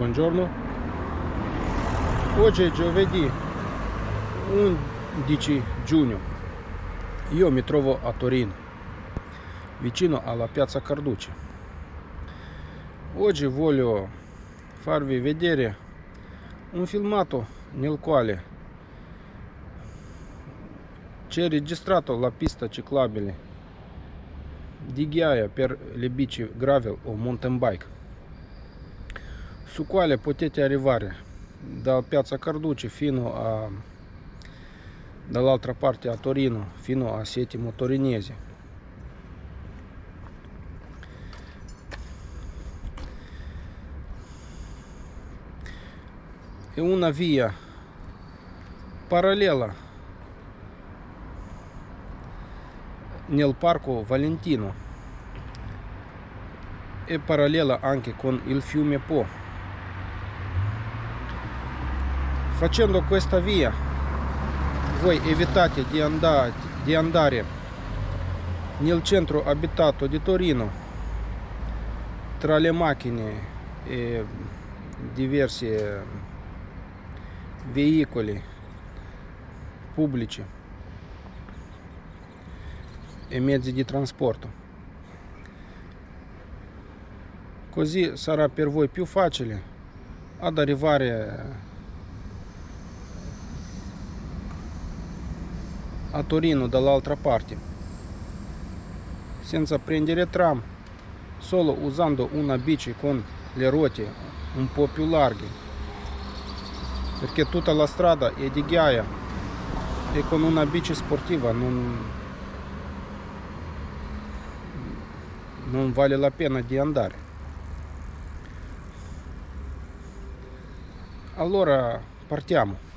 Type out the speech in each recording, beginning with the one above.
buongiorno. Oggi è giovedì 11 giugno. Io mi trovo a Torino, vicino alla piazza Carducci. Oggi voglio farvi vedere un filmato nel quale c'è registrato la pista ciclabile di ghiaia per le bici gravel o mountain bike, su quale potete arrivare da piazza Carducci fino dall'altra parte a Torino, fino a Settimo Torinese. È una via parallela nel Parco Valentino e parallela anche con il fiume Po. Facendo questa via voi evitate di andare nel centro abitato di Torino tra le macchine e diversi veicoli pubblici e mezzi di trasporto. Così sarà per voi più facile ad arrivare a Torino dall'altra parte senza prendere tram, solo usando una bici con le ruote un po' più larghe, perché tutta la strada è di ghiaia e con una bici sportiva non vale la pena di andare. Allora partiamo.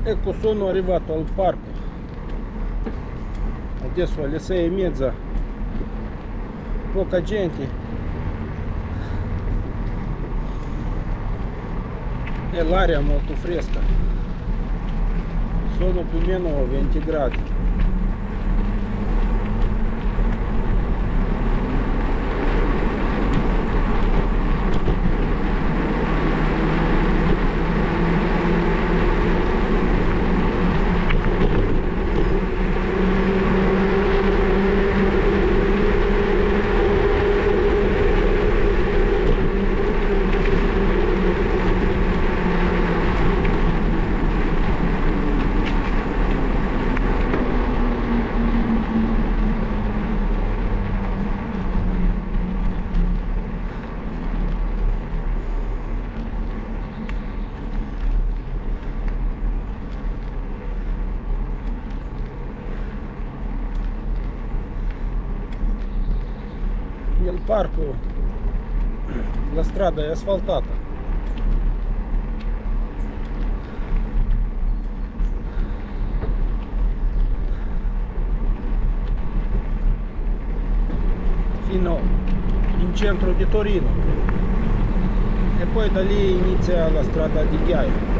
Ecco, sono arrivato al parco. Adesso alle 6:30, poca gente e l'aria molto fresca, sono più o meno 20 gradi. Nel parco la strada è asfaltata. Fino in centro di Torino e poi da lì inizia la strada di Ghiaia.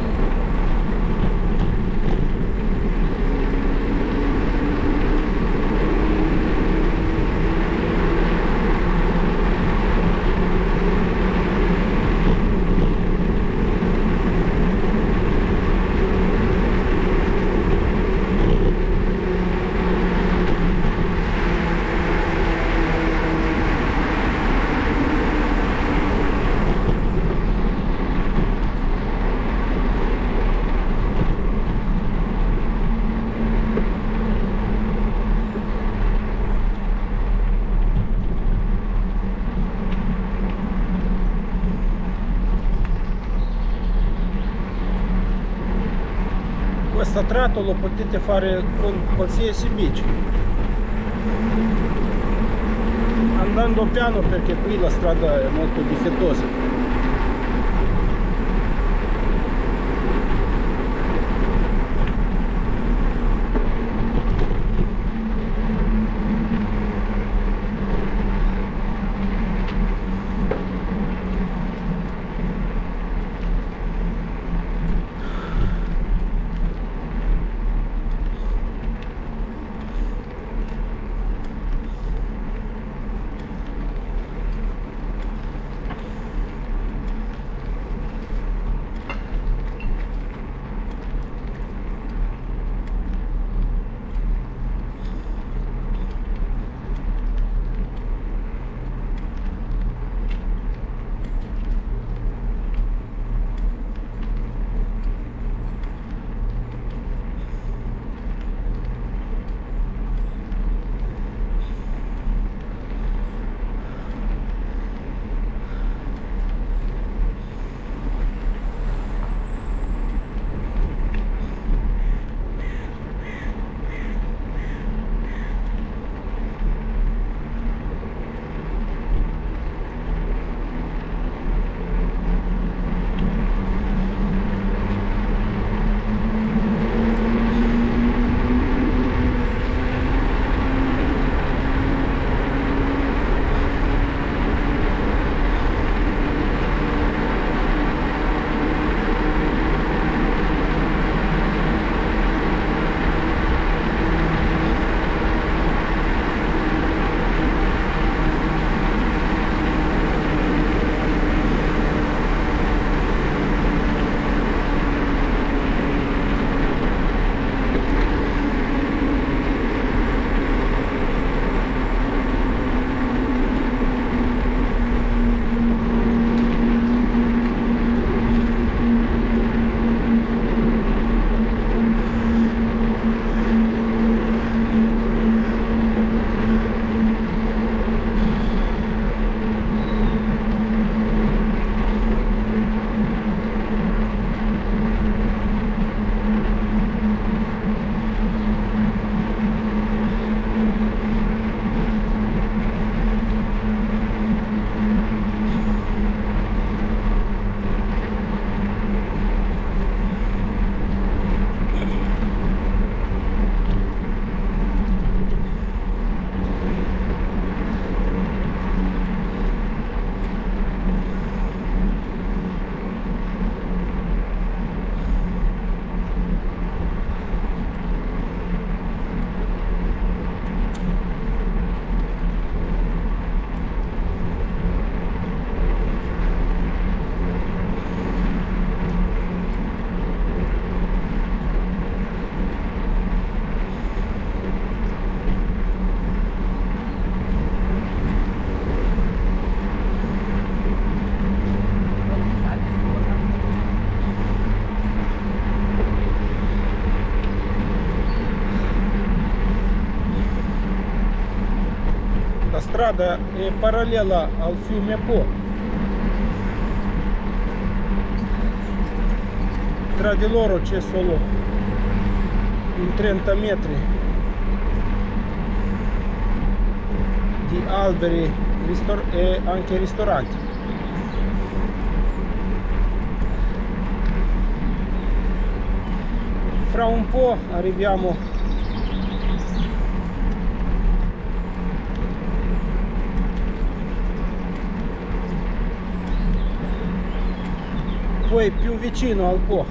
Questo tratto lo potete fare con qualsiasi bici, andando piano perché qui la strada è molto difettosa. strada è parallela al fiume Po. Tra di loro c'è solo un 30 metri di alberi e anche ristoranti. Fra un po' arriviamo poi più vicino al Po.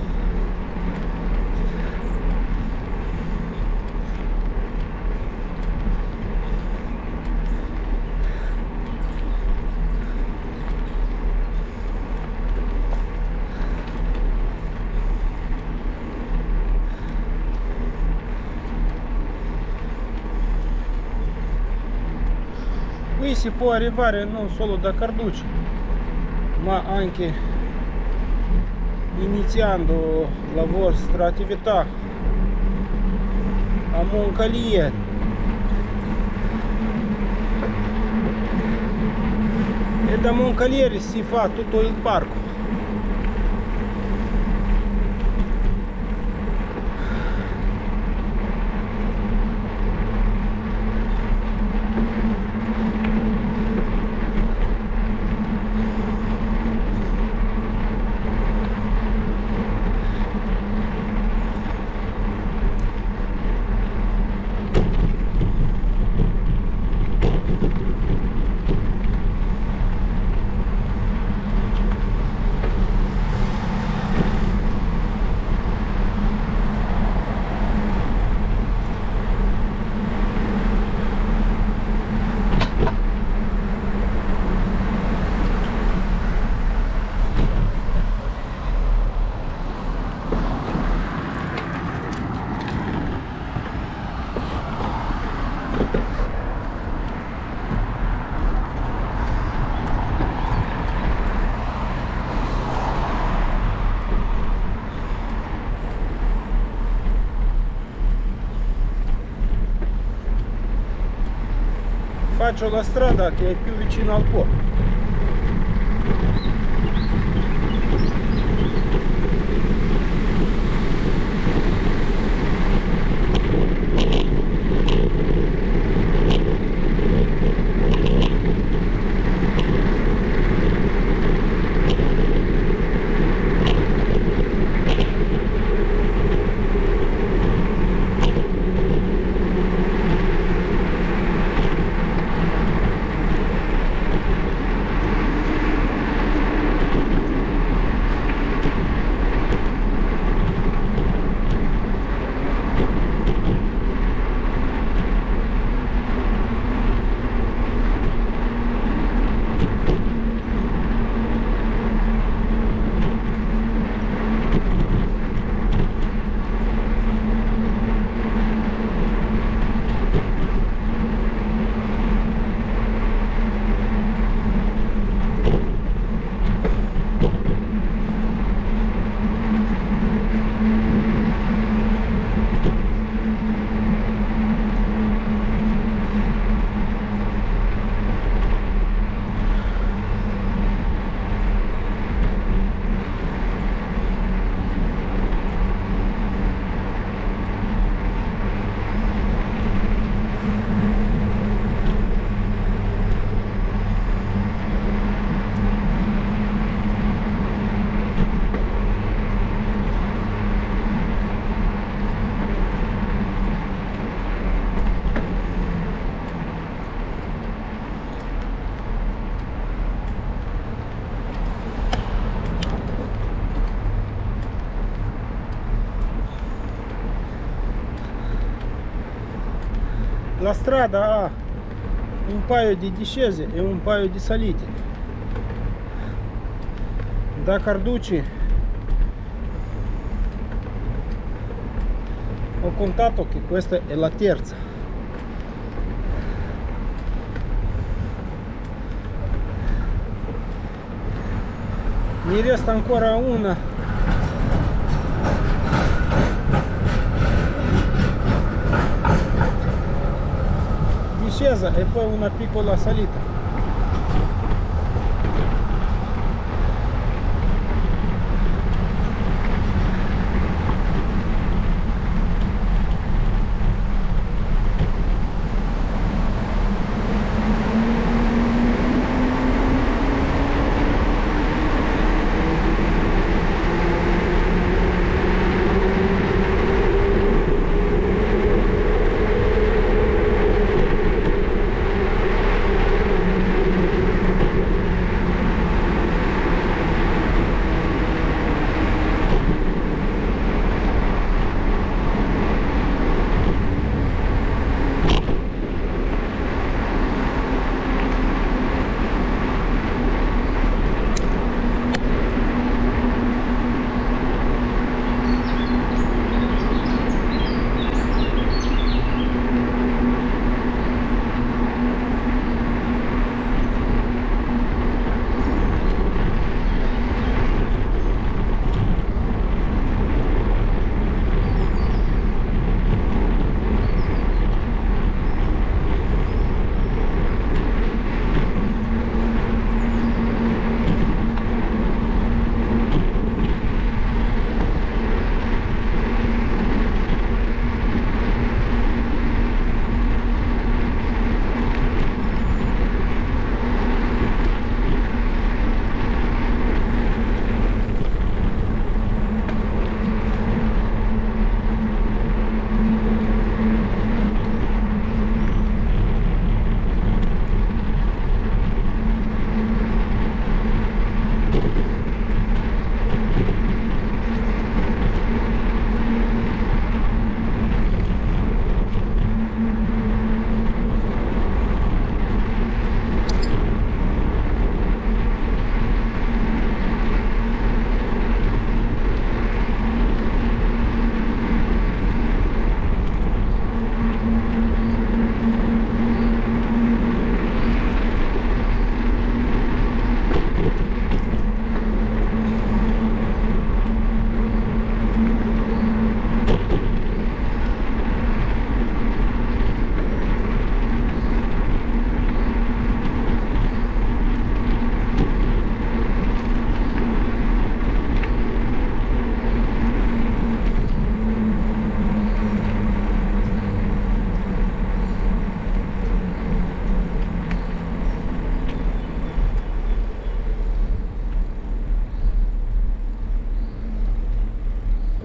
Qui si può arrivare non solo da Carducci, ma anche iniziando la vostra attività a Moncalieri. E da Moncalieri si fa tutto il parco. Faccio la strada che è più vicino al Po. La strada ha un paio di discese e un paio di salite. Da Carducci ho contato che questa è la terza. Mi resta ancora una discesa discesa e poi una piccola salita.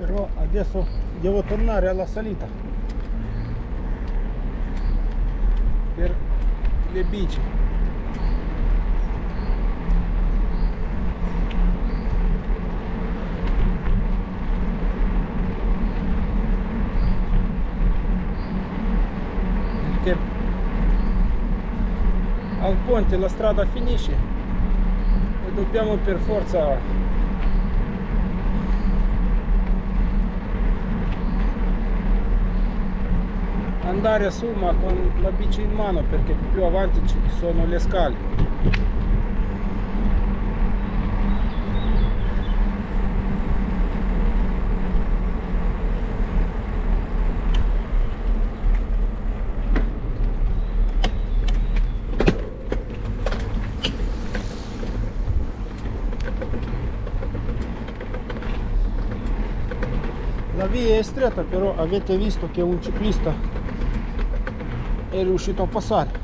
Però adesso devo tornare alla salita per le bici. Perché al ponte la strada finisce e dobbiamo per forza andare su, ma con la bici in mano, perché più avanti ci sono le scale. La via è stretta, però avete visto che un ciclista è riuscito a passare.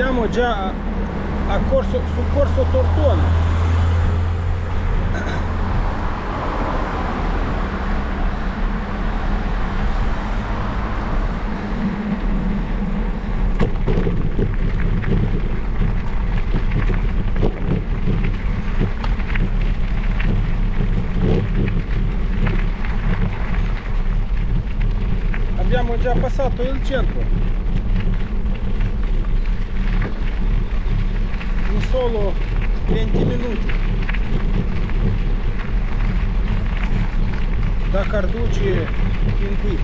Siamo già su Corso Tortona. Abbiamo già passato il centro in solo 20 minuti da Carducci fin qui.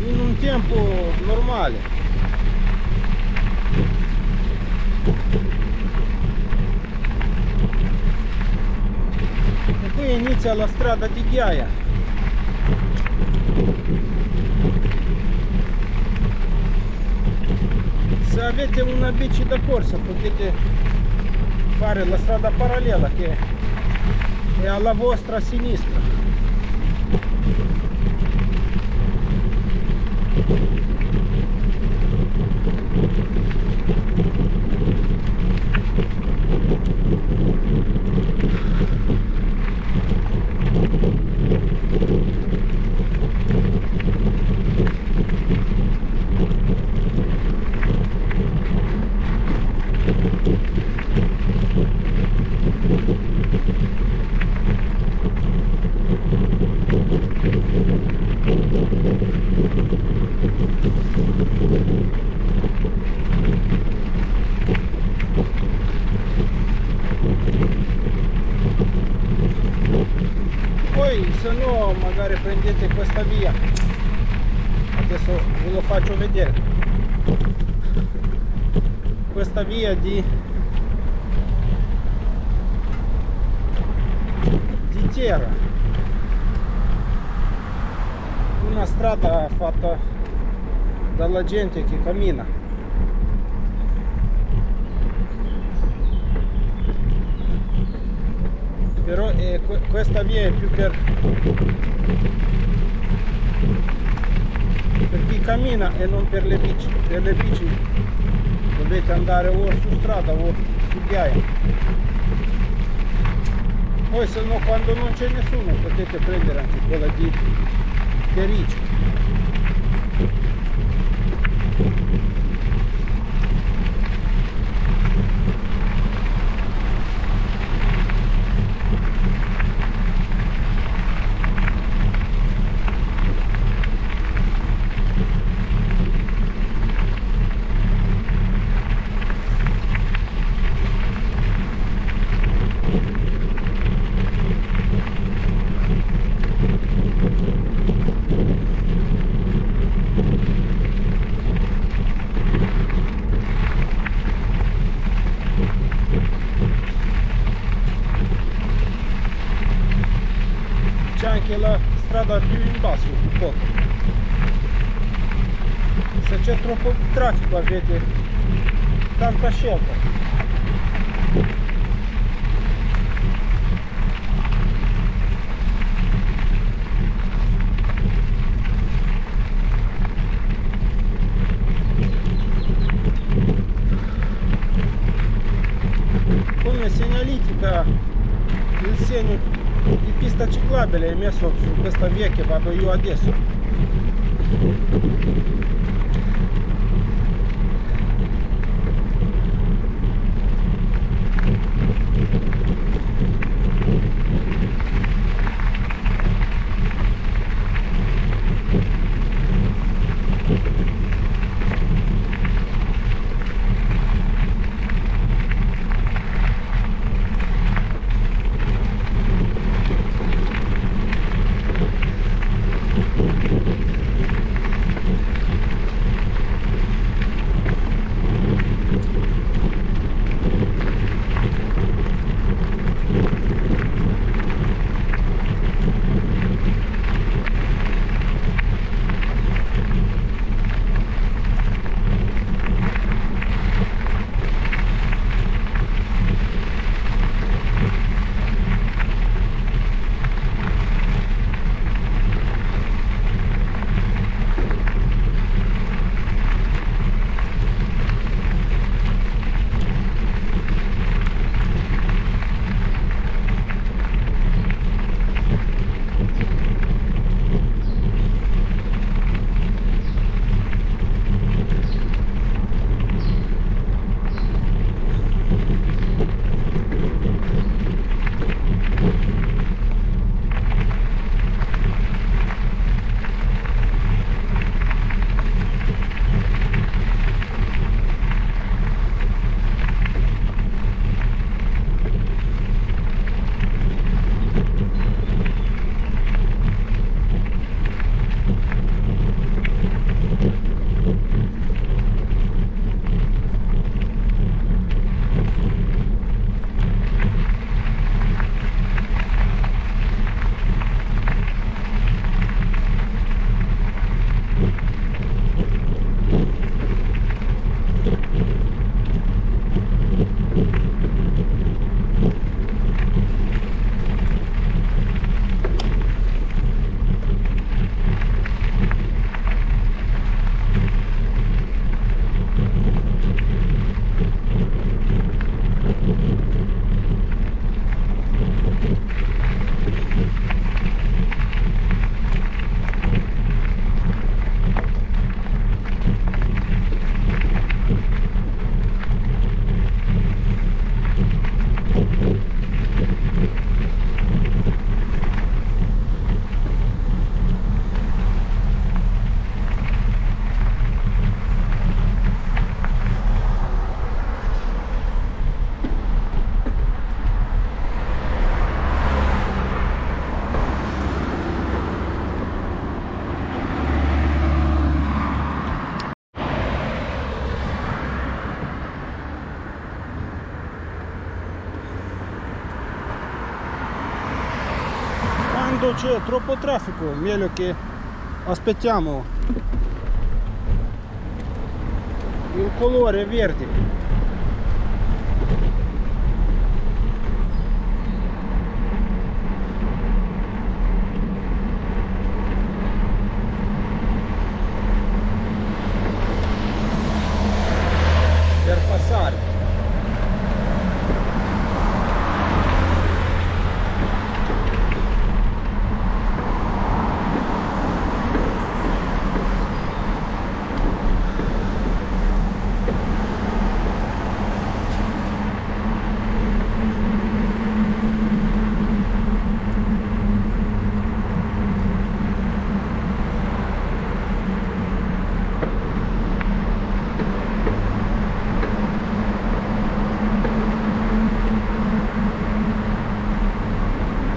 In un tempo normale. E qui inizia la strada di Ghiaia. Se avete una bici da corsa potete fare la strada parallela che è alla vostra sinistra. Poi se no magari prendete questa via, adesso ve lo faccio vedere, questa via di terra, una strada fatta dalla gente che cammina. Però questa via è più per chi cammina e non per le bici. Per le bici dovete andare o su strada o su ghiaia. Poi se no, quando non c'è nessuno potete prendere anche quella di Perici. C'è anche la strada più in basso, un po'. Se c'è troppo traffico avete tanta scelta. Come segnaletica il segno di pista ciclabile è messo su questa via che vado io adesso. quando c'è troppo traffico meglio che aspettiamo il colore verde. Per passare.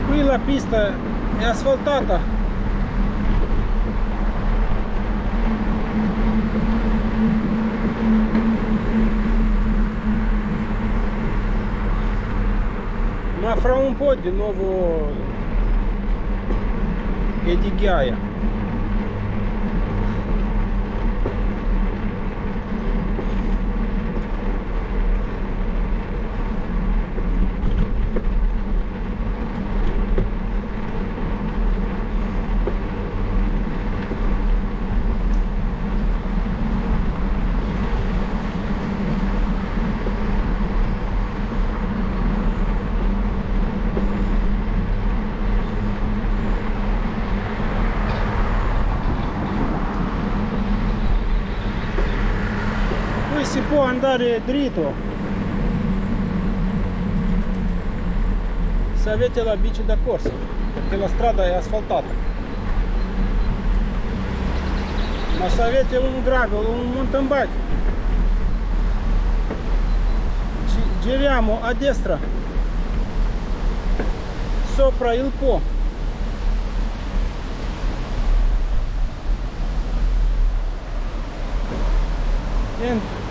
Qui la pista è asfaltata, ma fra un po' di nuovo è di ghiaia. Qui si può andare dritto se avete la bici da corsa, perché la strada è asfaltata. Ma se avete un gravel o un mountain bike, giriamo a destra sopra il Po.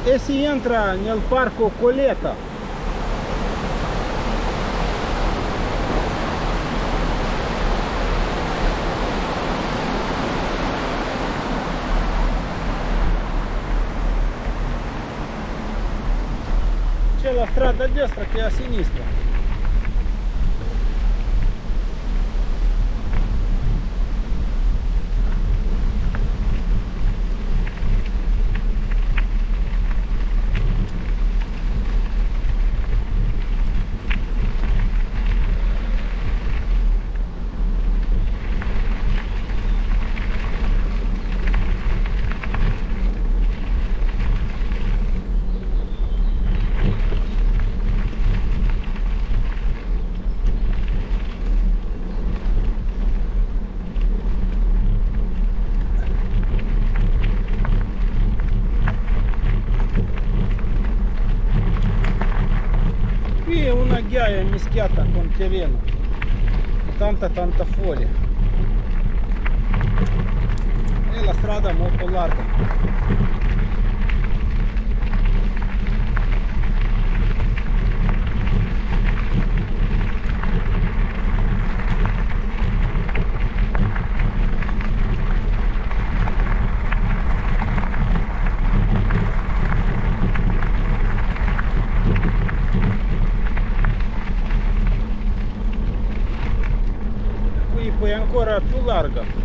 E si entra nel parco Coletta. C'è la strada a destra che è a sinistra. Qui è una ghiaia mischiata con terreno, tanta foglia, e la strada è molto larga. Poi è ancora più larga.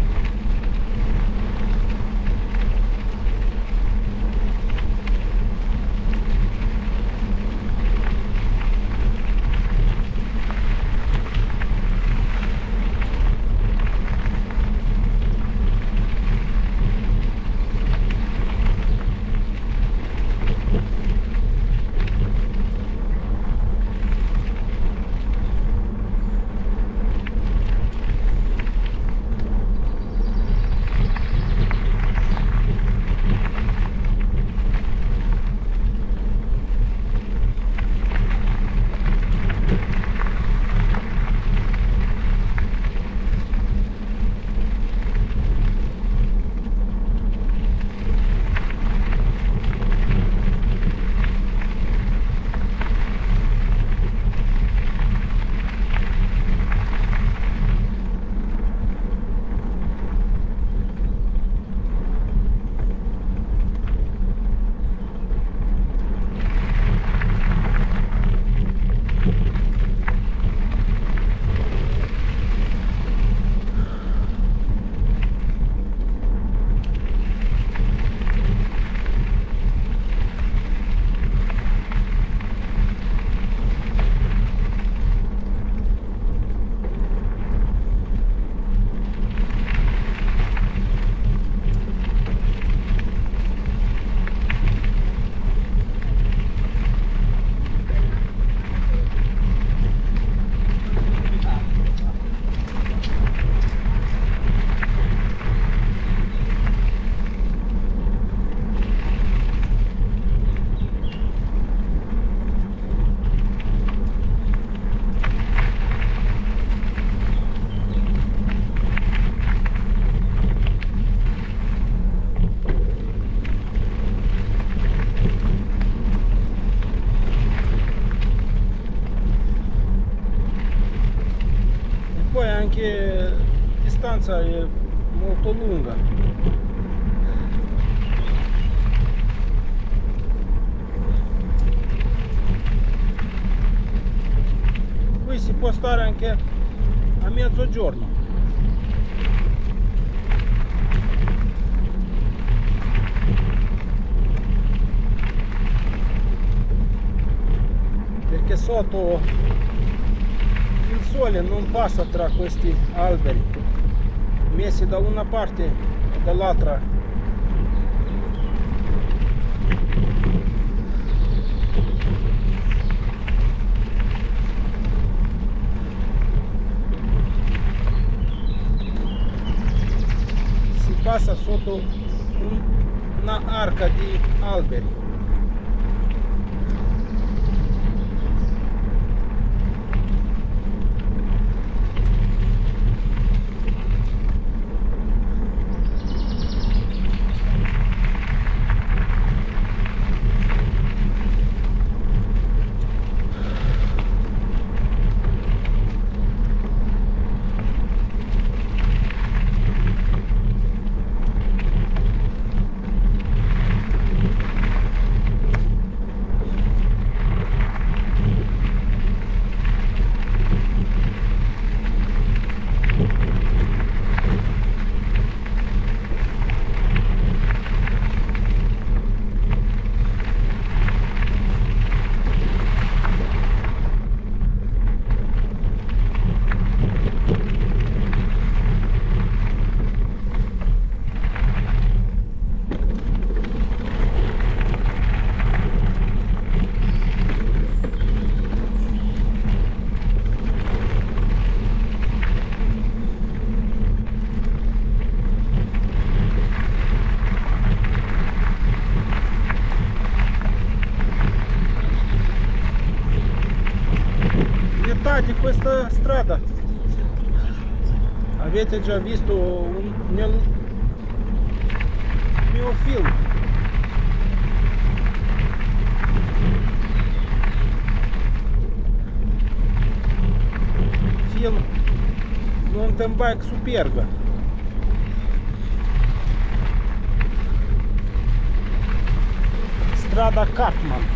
che distanza è molto lunga. Qui si può stare anche a mezzogiorno. Perché sotto il sole non passa tra questi alberi messi da una parte e dall'altra. Si passa sotto una arca di alberi. Di questa strada avete già visto nel mio film. Mountain Bike Superga. Strada Cartman.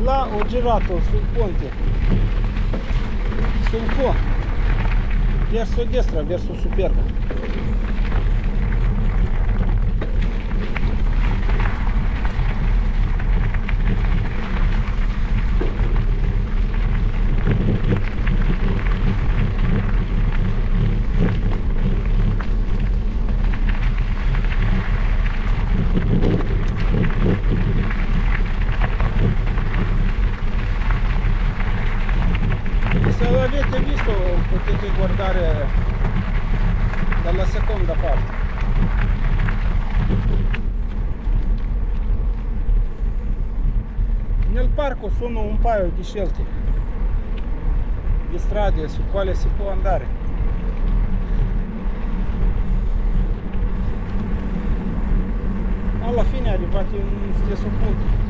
Là ho girato sul ponte, sul po', verso destra, verso Superga. Se l'avete visto potete guardare dalla seconda parte. Nel parco sono un paio di scelte di strade su quale si può andare. Alla fine arrivati in un stesso punto.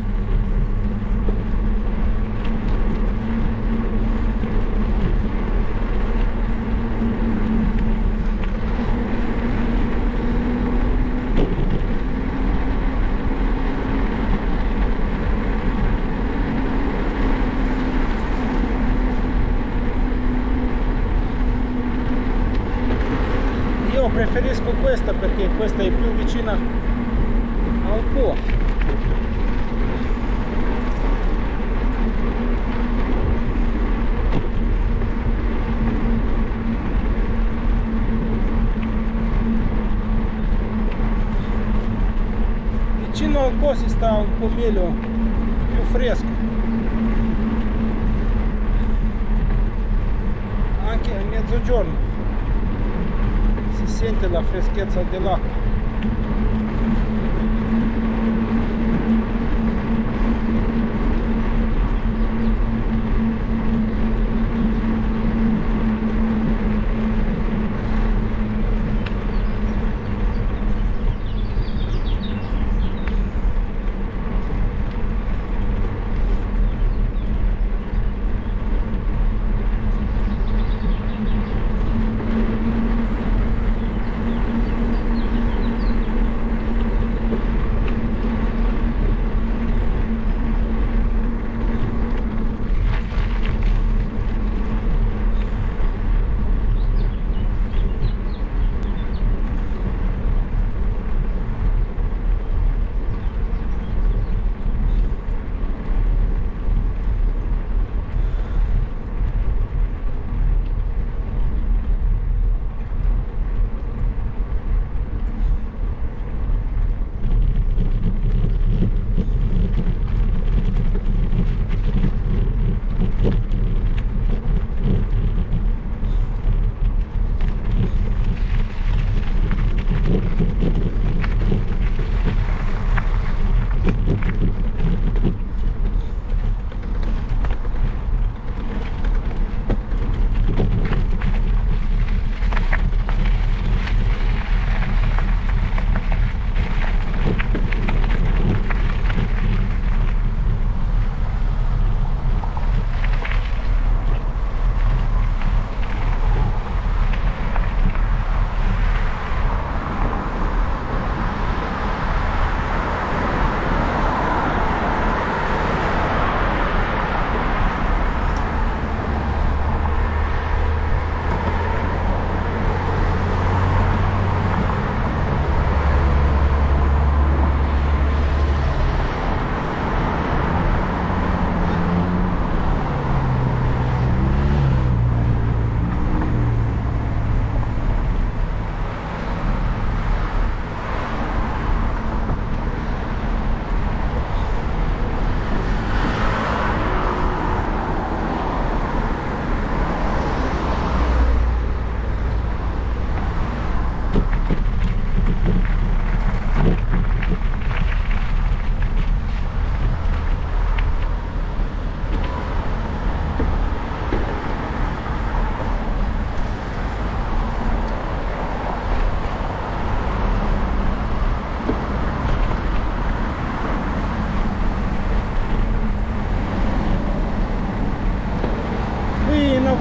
Io preferisco questa perché questa è più vicina al Po. Vicino al Po si sta un po' meglio, più fresco. Anche a mezzogiorno si sente la freschezza dell'acqua.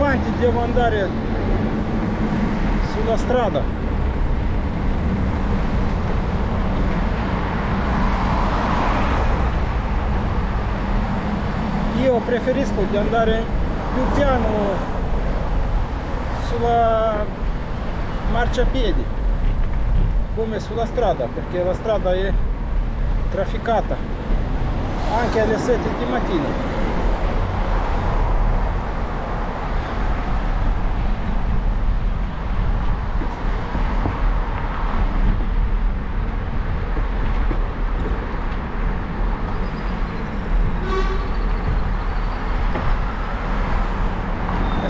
avanti devo andare sulla strada. Io preferisco di andare più piano sulla marciapiedi come sulla strada, perché la strada è trafficata anche alle 7 di mattina.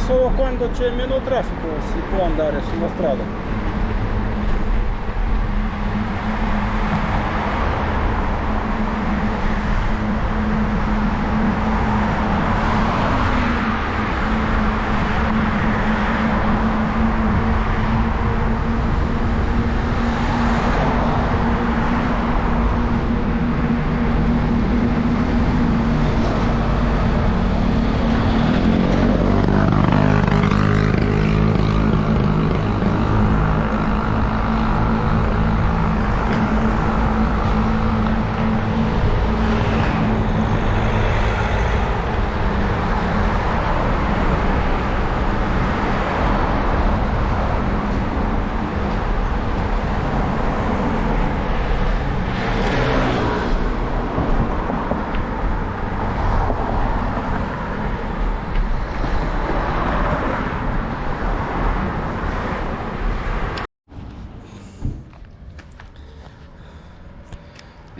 Solo quando c'è meno traffico si può andare sulla strada.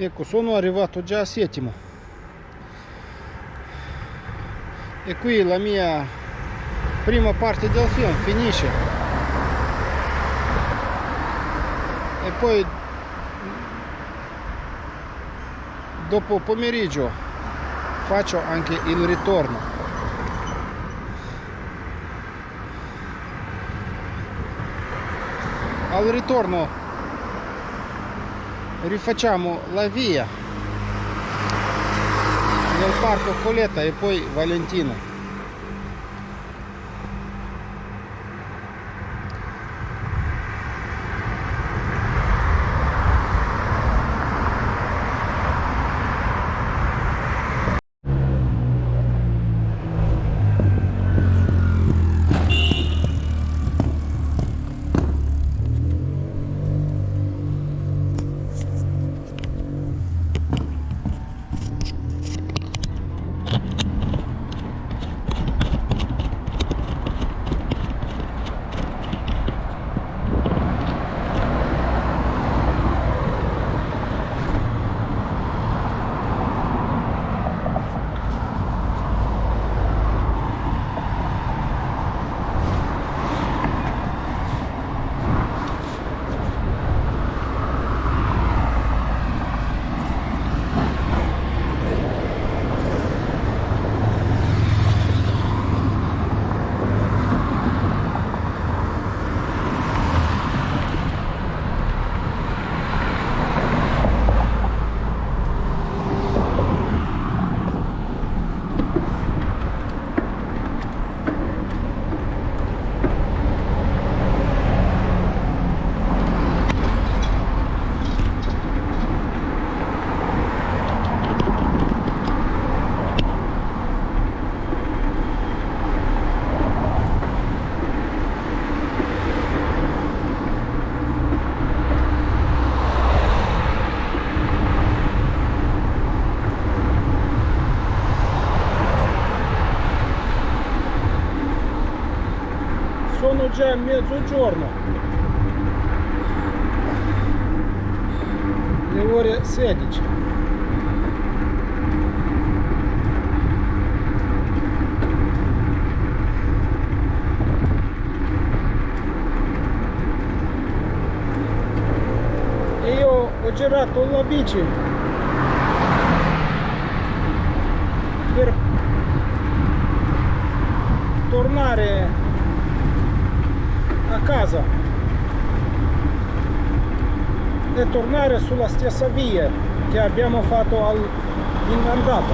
Ecco, sono arrivato già a Settimo e qui la mia prima parte del film finisce e poi dopo pomeriggio faccio anche il ritorno. Al ritorno rifacciamo la via nel parco Coletta e poi Valentino. Sono già mezzogiorno, le ore 16. E io ho girato la bici per tornare a casa e tornare sulla stessa via che abbiamo fatto in andata.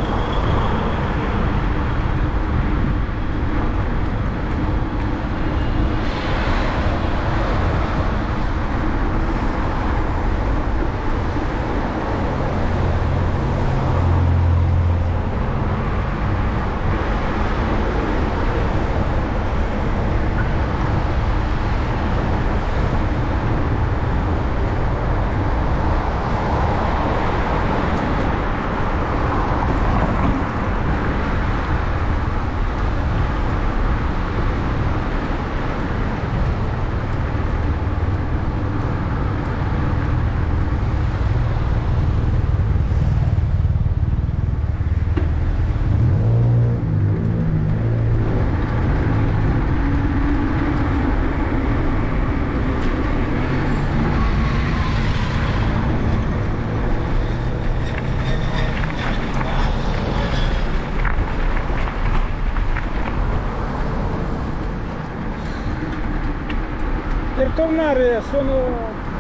tornare sono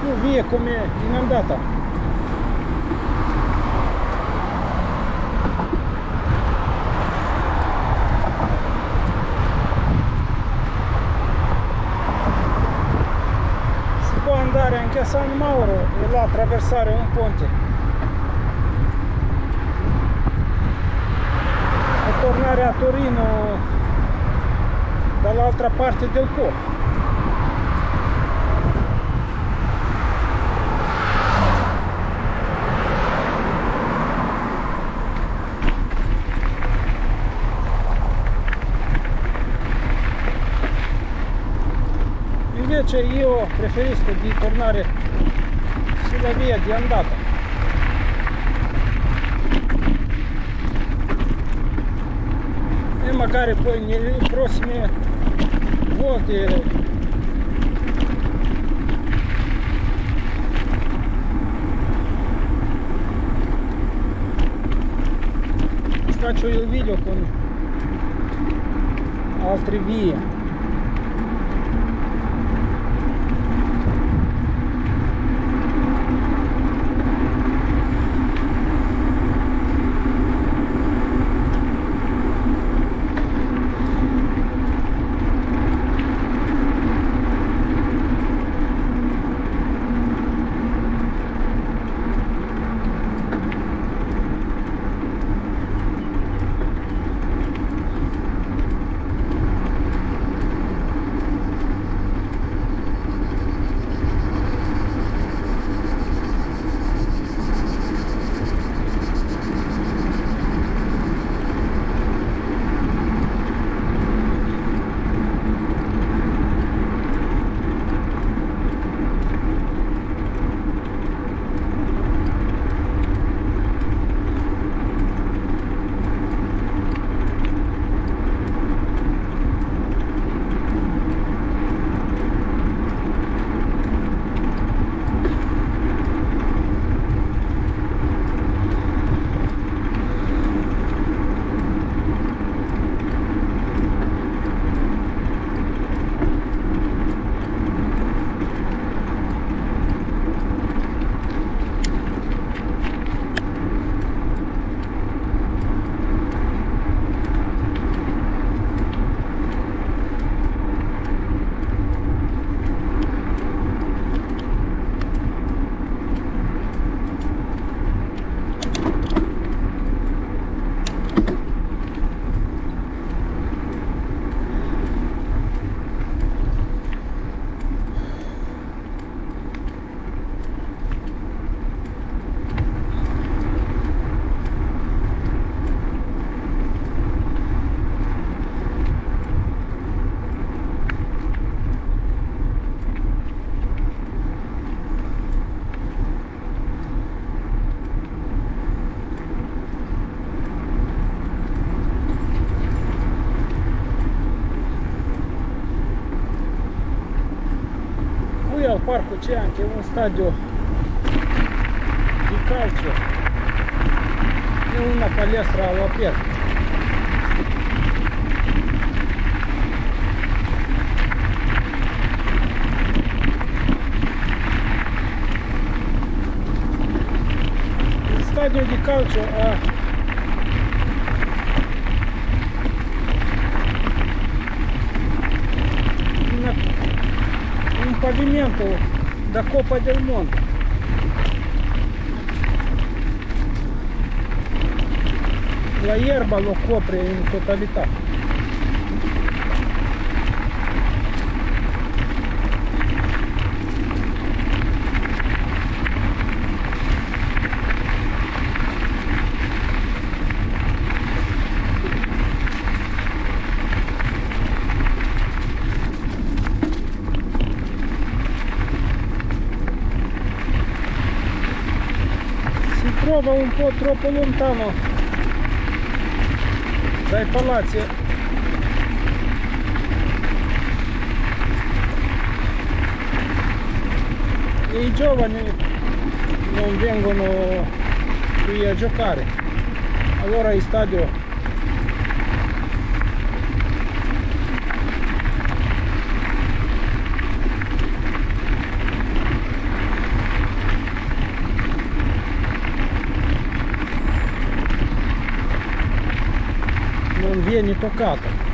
più vie come inondata. Si può andare anche a San Mauro e là attraversare un ponte e tornare a Torino dall'altra parte del Po. Invece io preferisco di tornare sulla via di andata. E magari poi nelle prossime volte faccio il video con altre vie. Al parco c'è anche uno stadio di calcio e una palestra all'aperto. Il stadio di calcio ha un pavimento da Coppa del Mondo. La erba lo copre in totalità. Trova un po' troppo lontano dai palazzi e i giovani non vengono qui a giocare, allora il stadio non viene toccata.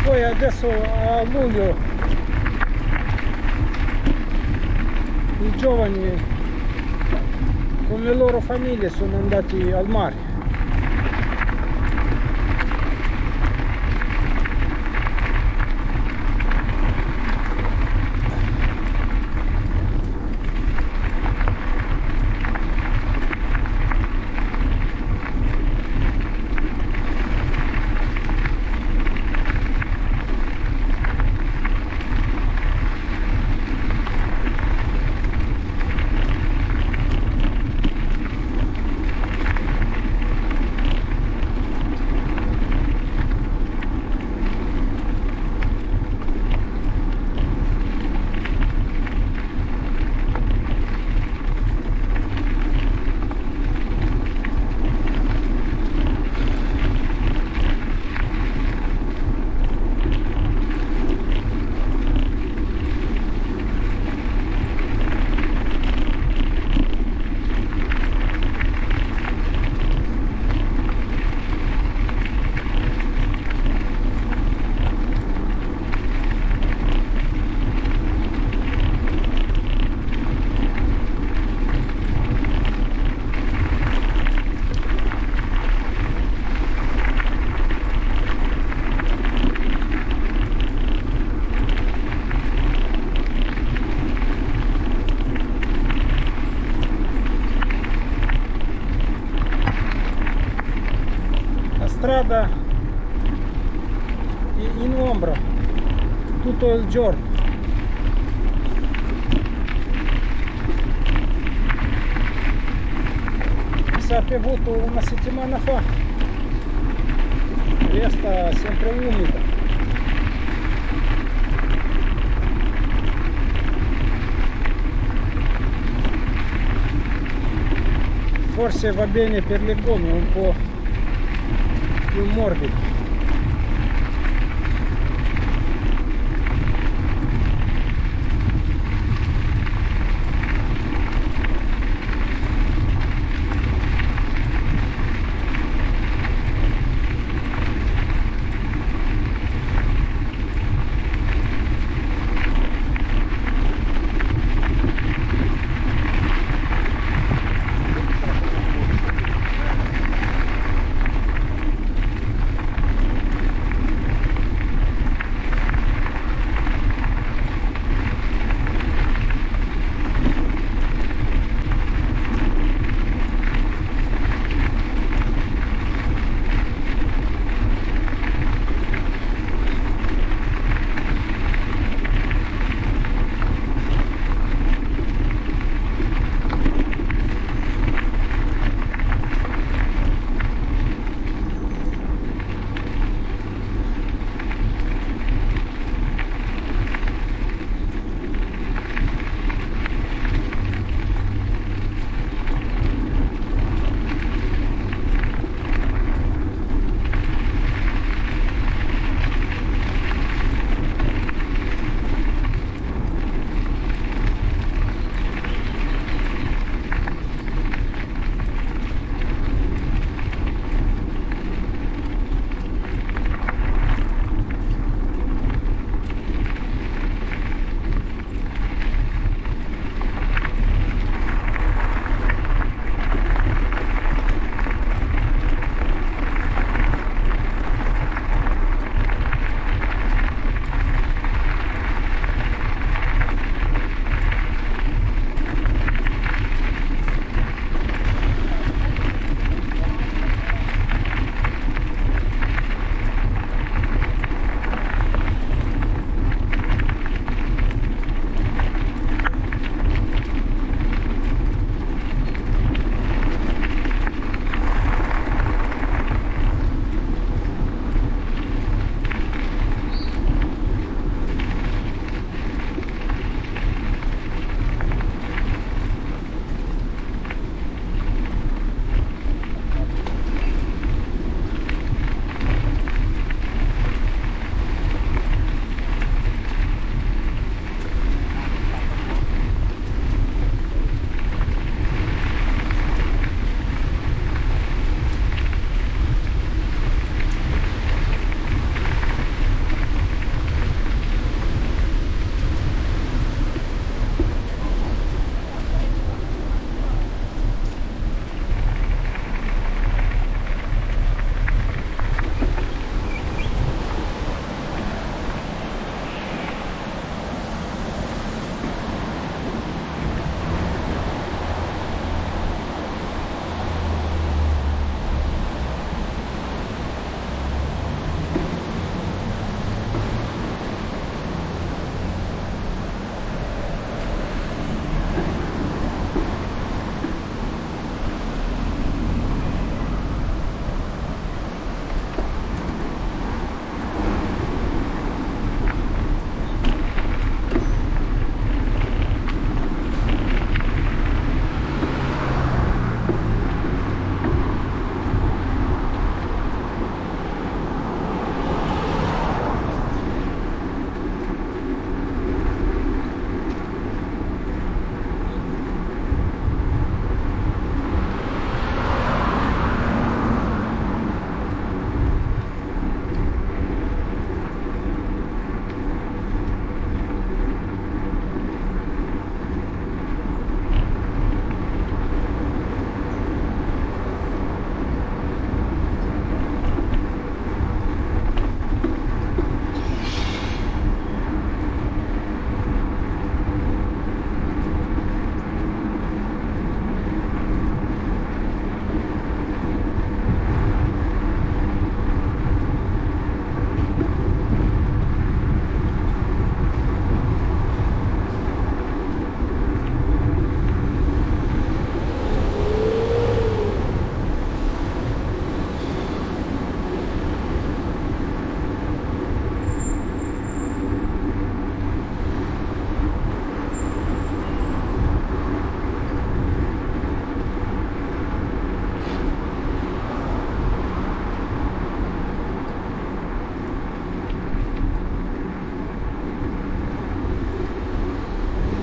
Poi adesso a luglio i giovani con le loro famiglie sono andati al mare. Strada in ombra tutto il giorno. Si è piovuto una settimana fa, resta sempre umida. Forse va bene per le gomme, un po' più morbido.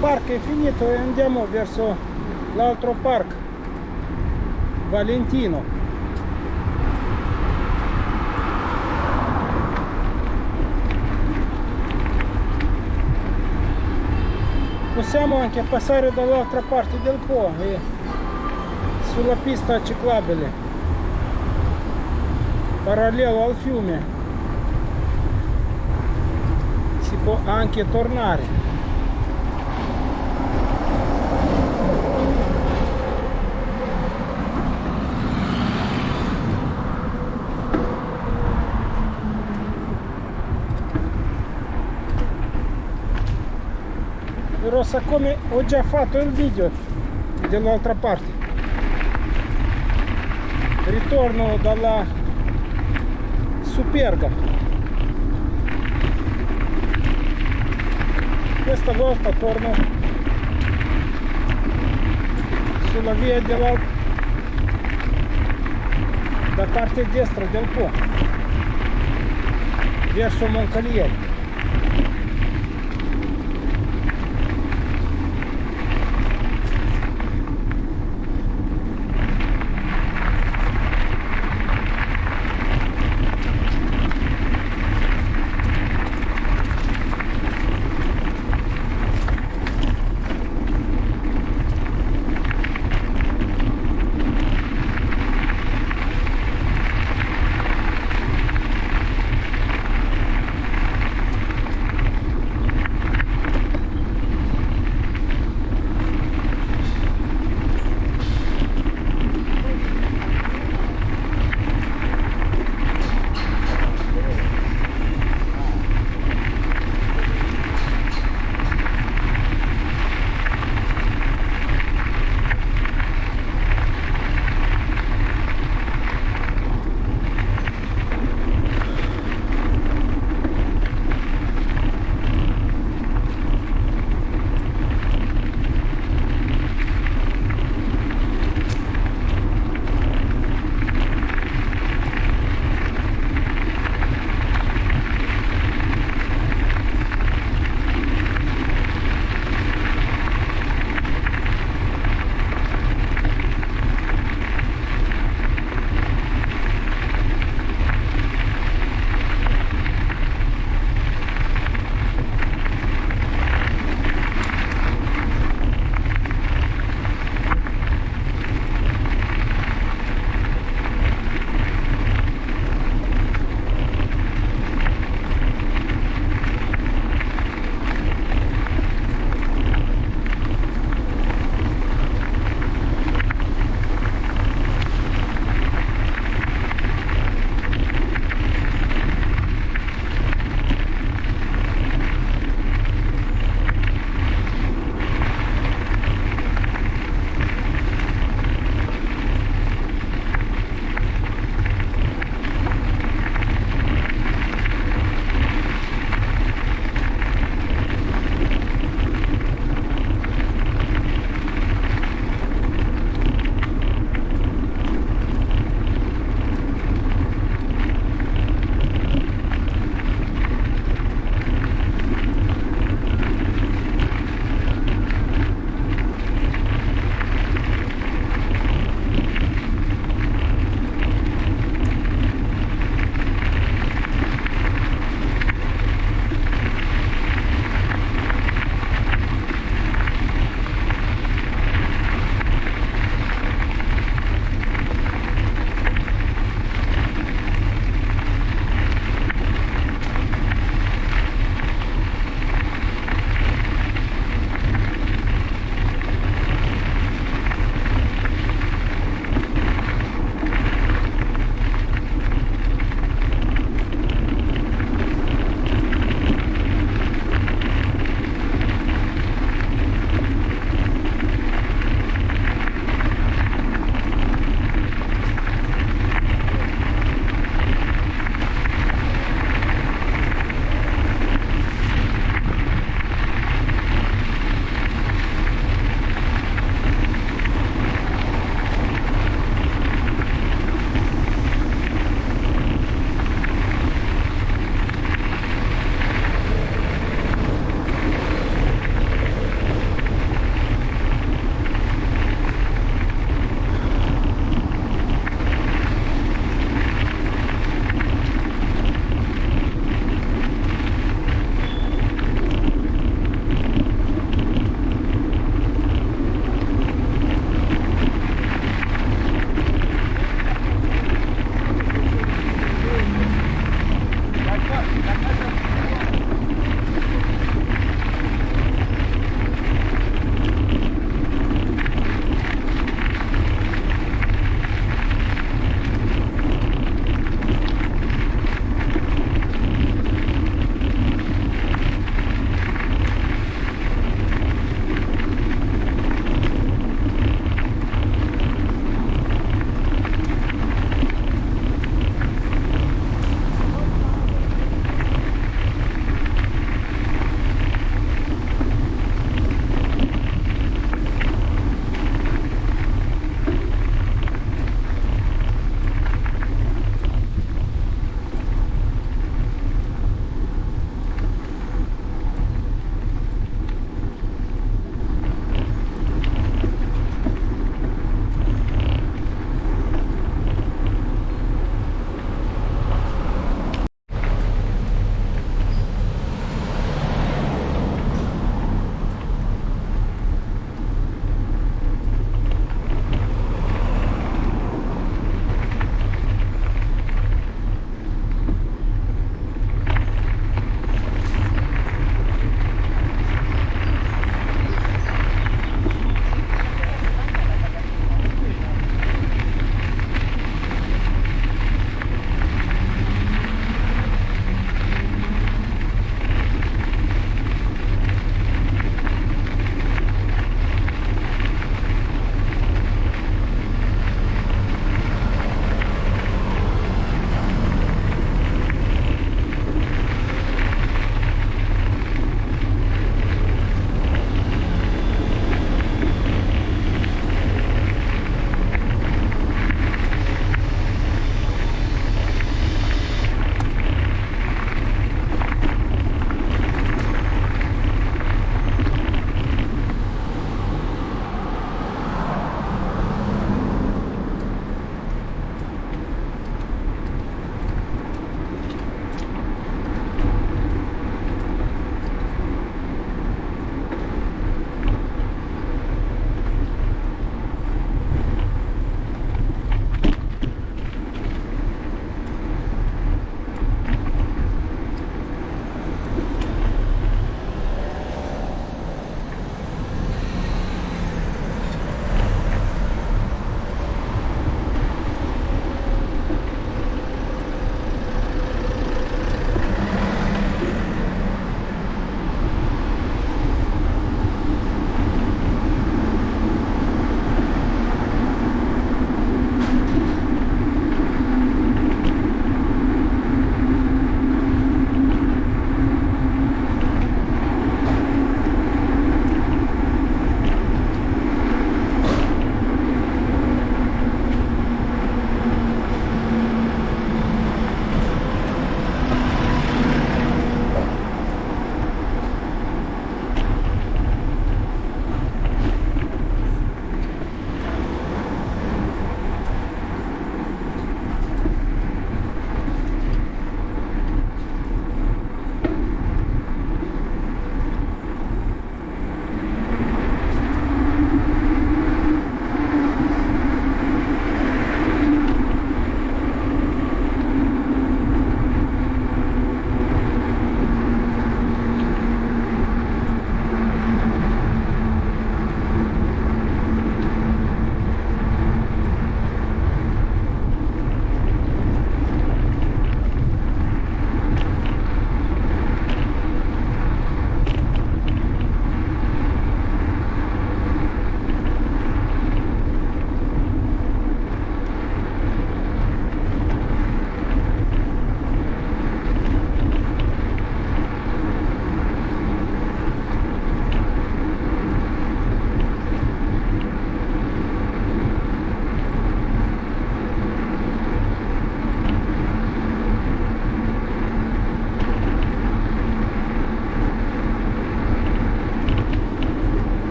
parco è finito e andiamo verso l'altro parco, Valentino. Possiamo anche passare dall'altra parte del Po e sulla pista ciclabile parallelo al fiume si può anche tornare. Però siccome ho già fatto il video dell'altra parte, ritorno dalla Superga, questa volta torno sulla via da parte destra del Po verso Moncalieri.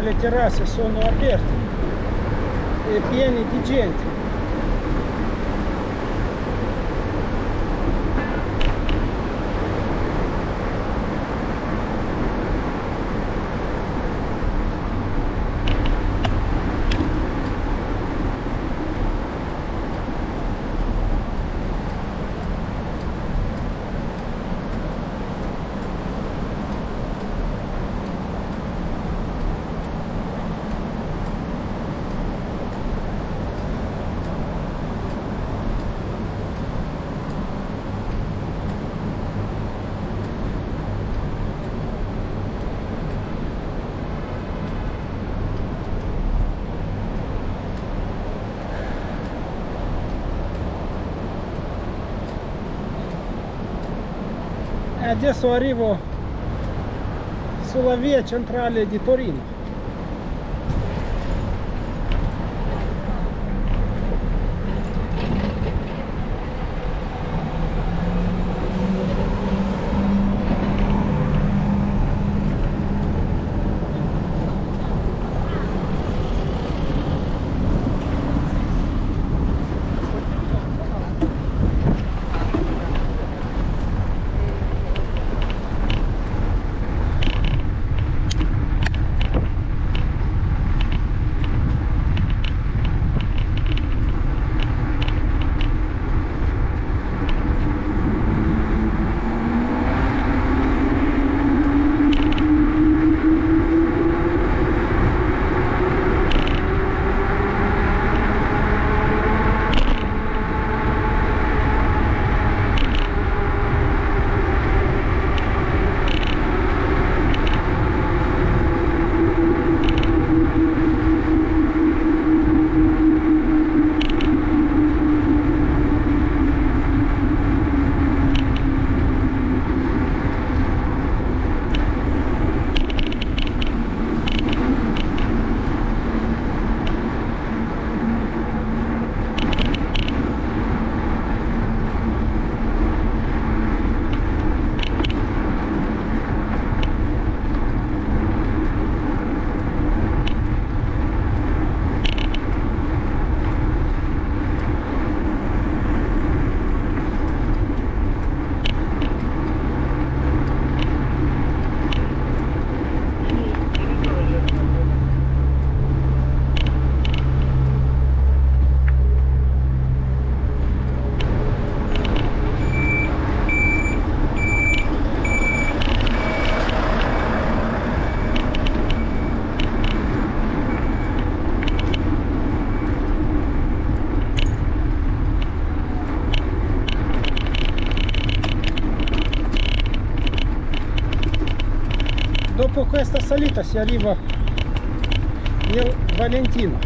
le terrasse sono aperte e piene di gente. Adesso arrivo sulla via centrale di Torino. Dopo questa salita si arriva nel Valentino.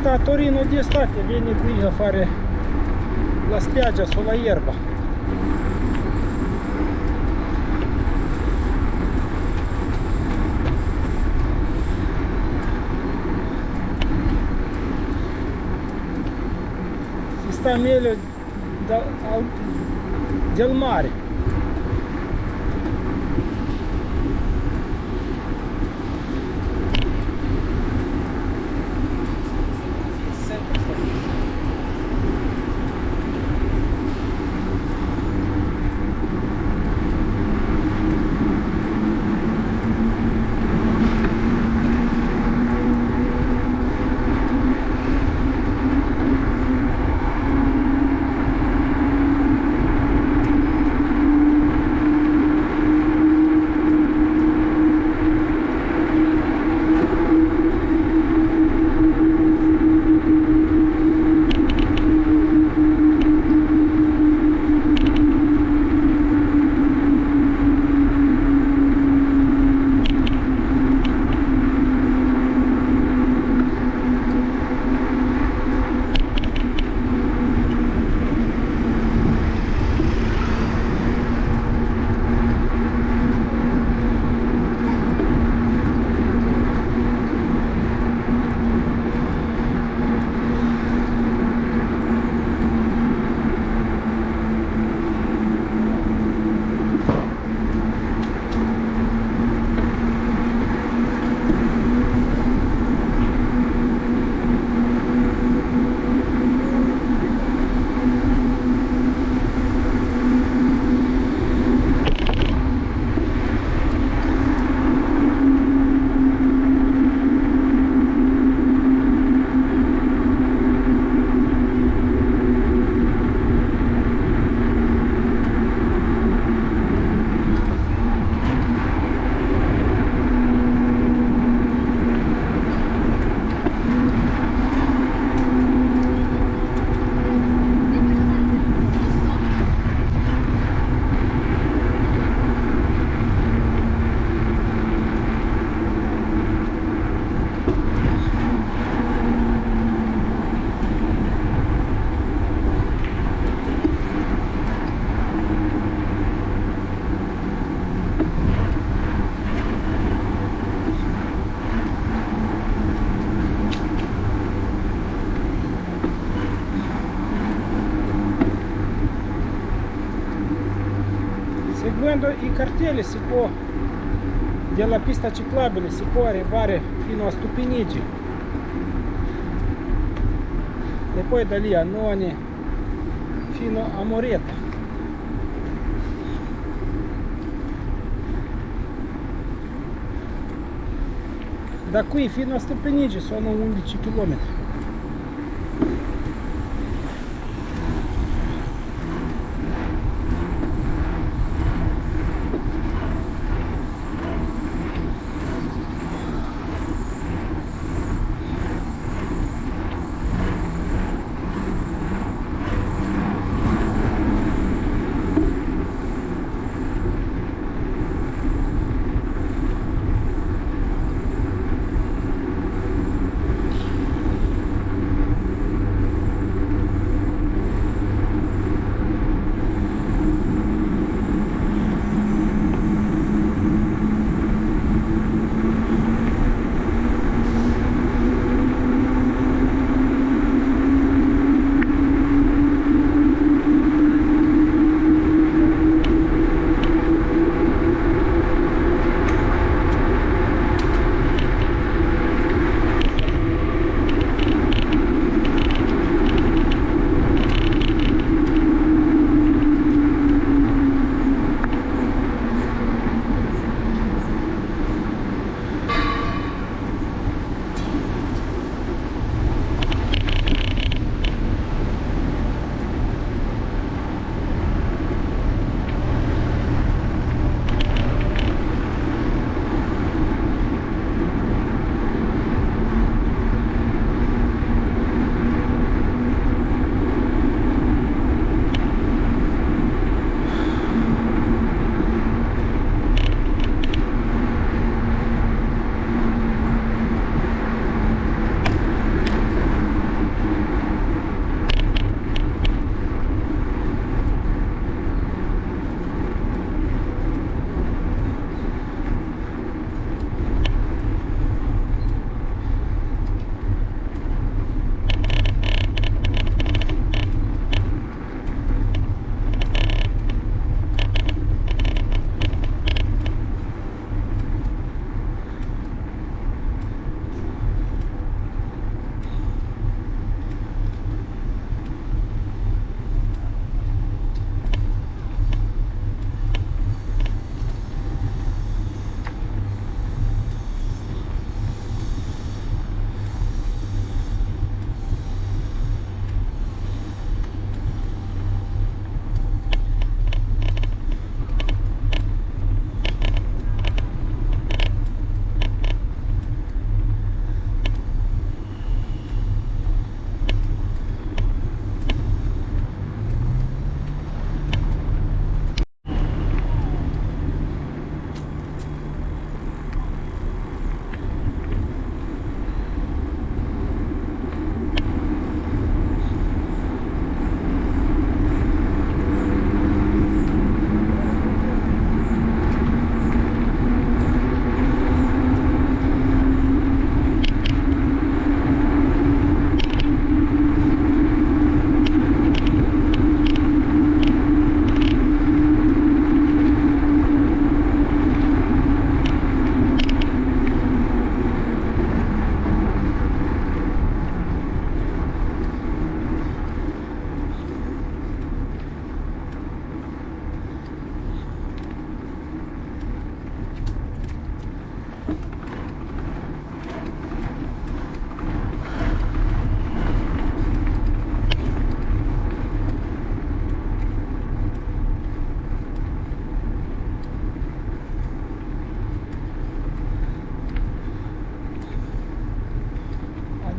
sta a Torino d'estate, viene qui a fare la spiaggia sulla erba. Si sta meglio del mare. Seguendo i cartelli della pista ciclabile si può arrivare fino a Stupinigi e poi da lì a Noni fino a Moreta. Da qui fino a Stupinigi sono 11 km.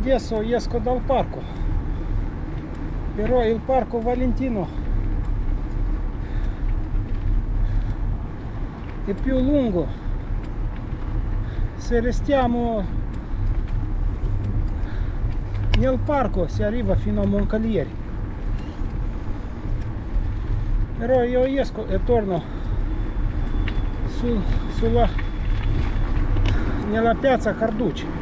adesso esco dal parco, però il parco Valentino è più lungo. Se restiamo nel parco si arriva fino a Moncalieri, però io esco e torno nella piazza Carducci.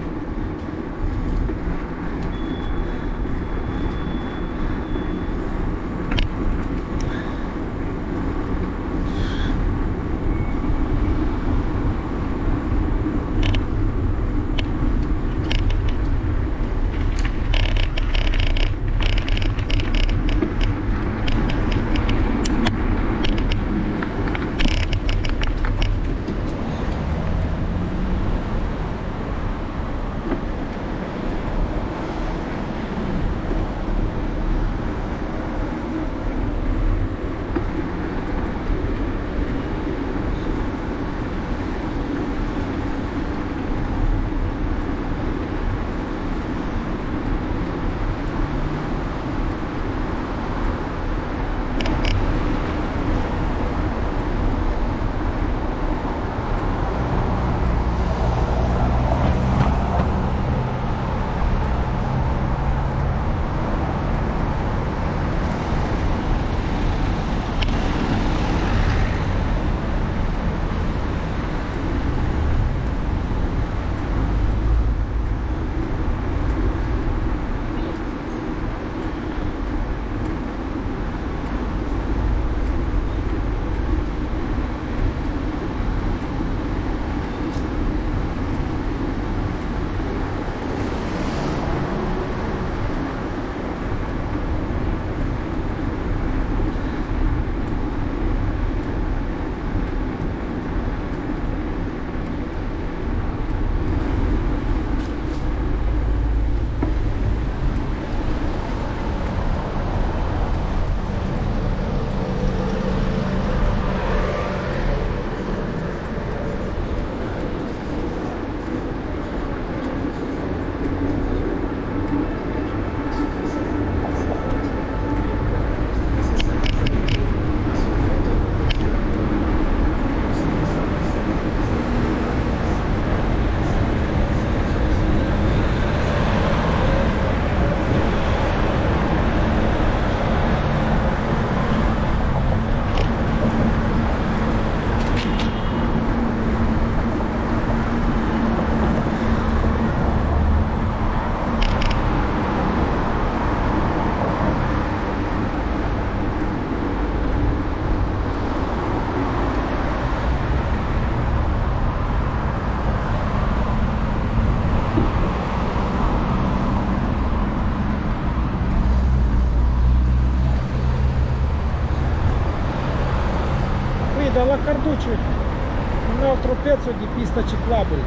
Dalla Carducci un altro pezzo di pista ciclabile,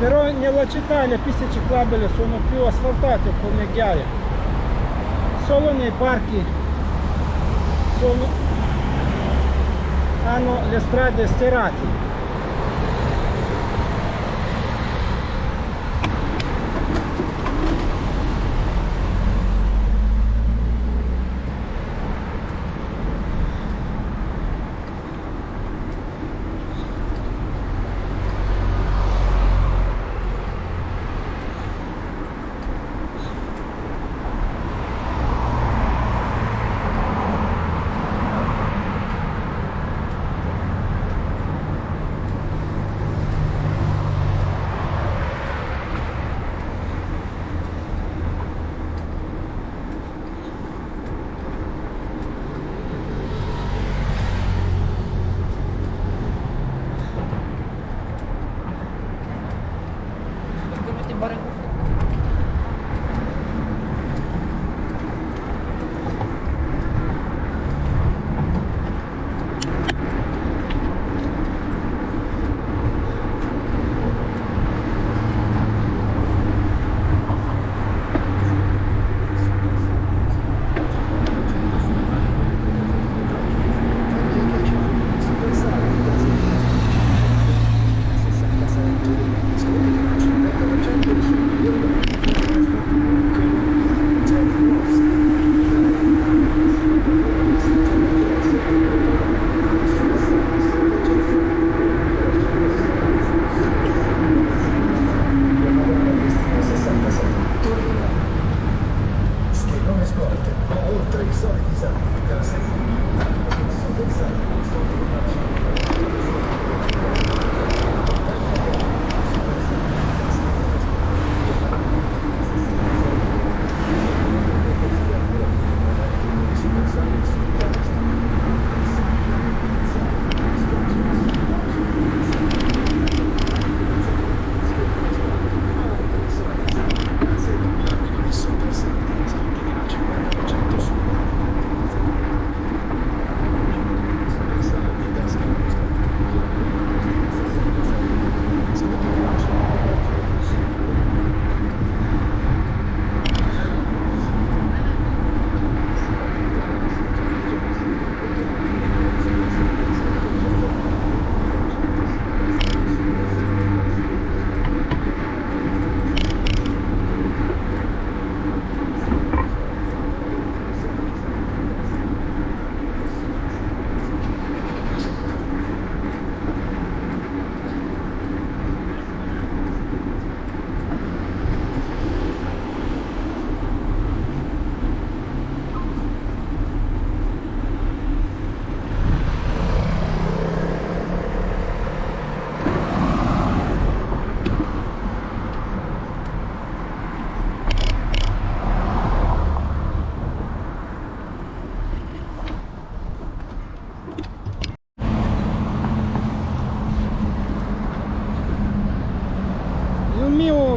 però nella città le piste ciclabili sono più asfaltate come ghiaia, solo nei parchi hanno le strade sterrate.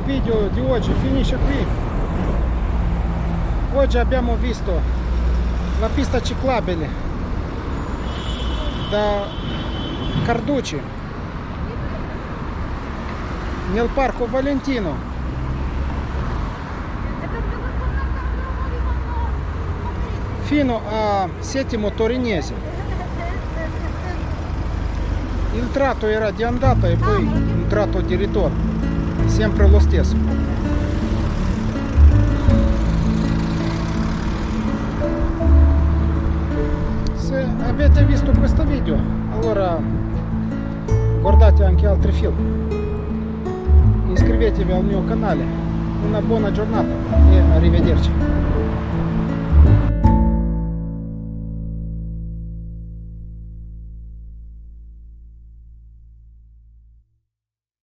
video di oggi finisce qui. Oggi abbiamo visto la pista ciclabile da Carducci nel Parco Valentino, fino a Settimo Torinese. Il tratto era di andata e poi un tratto di ritorno, sempre lo stesso. Se avete visto questo video, allora guardate anche altri film, iscrivetevi al mio canale. Una buona giornata e arrivederci.